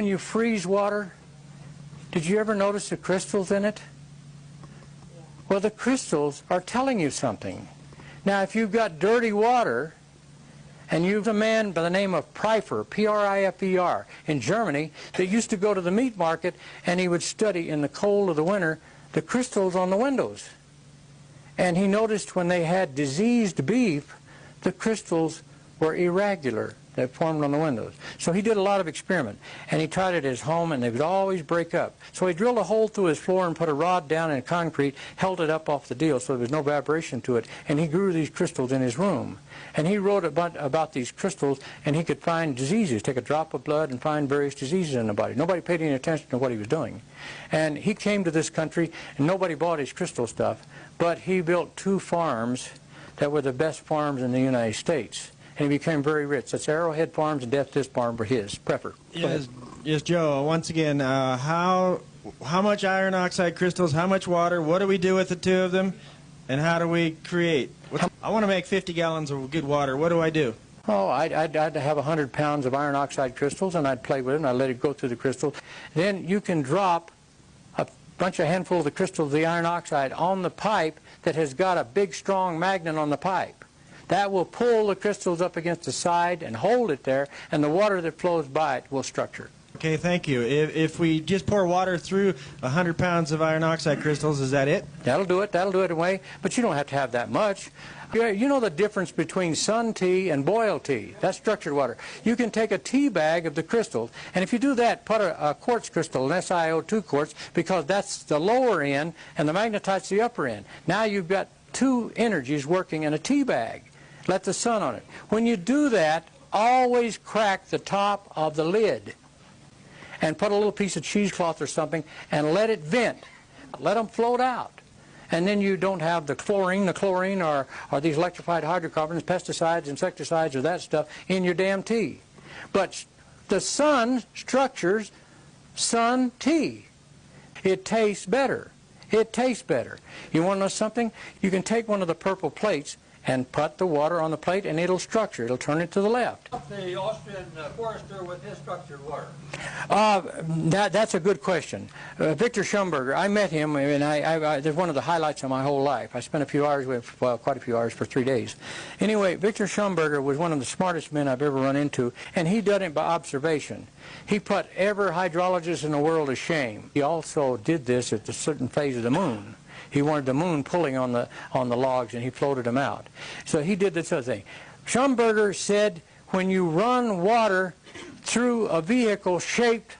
When you freeze water, did you ever notice the crystals in it? Well, the crystals are telling you something. Now, if you've got dirty water, and you've a man by the name of Pfeiffer, P-R-I-F-E-R, in Germany, that used to go to the meat market, and he would study in the cold of the winter the crystals on the windows. And he noticed when they had diseased beef, the crystals were irregular that formed on the windows. So he did a lot of experiment, and he tried it at his home, and they would always break up. So he drilled a hole through his floor and put a rod down in concrete, held it up off the deal so there was no vibration to it, and he grew these crystals in his room. And he wrote about these crystals, and he could find diseases, take a drop of blood and find various diseases in the body. Nobody paid any attention to what he was doing. And he came to this country, and nobody bought his crystal stuff, but he built 2 farms that were the best farms in the United States. And he became very rich. That's Arrowhead Farms and Death Dish Farm were his. Pfeiffer. Yes, Joe. Once again, how much iron oxide crystals, how much water, what do we do with the 2 of them, and how do we create? I want to make 50 gallons of good water. What do I do? Oh, I'd have 100 pounds of iron oxide crystals, and I'd play with it, and I'd let it go through the crystals. Then you can drop a handful of the crystals of the iron oxide on the pipe that has got a big, strong magnet on the pipe. That will pull the crystals up against the side and hold it there, and the water that flows by it will structure. Okay, thank you. If we just pour water through 100 pounds of iron oxide crystals, is that it? That'll do it. That'll do it away. But you don't have to have that much. You know the difference between sun tea and boiled tea. That's structured water. You can take a tea bag of the crystals, and if you do that, put a quartz crystal, an SiO2 quartz, because that's the lower end, and the magnetite's the upper end. Now you've got 2 energies working in a tea bag. Let the sun on it. When you do that, always crack the top of the lid and put a little piece of cheesecloth or something and let it vent. Let them float out. And then you don't have the chlorine or these electrified hydrocarbons, pesticides, insecticides, or that stuff in your damn tea. But the sun structures sun tea. It tastes better. It tastes better. You want to know something? You can take one of the purple plates and put the water on the plate, and it'll structure. It'll turn it to the left. The Austrian forester with his structured water? That's a good question. Victor Schumberger, I met him, and there's one of the highlights of my whole life. I spent a few hours with, well, quite a few hours for 3 days. Anyway, Victor Schumberger was one of the smartest men I've ever run into, and he done it by observation. He put every hydrologist in the world to shame. He also did this at a certain phase of the moon. He wanted the moon pulling on the logs, and he floated them out. So he did this other thing. Schumberger said, when you run water through a vehicle shaped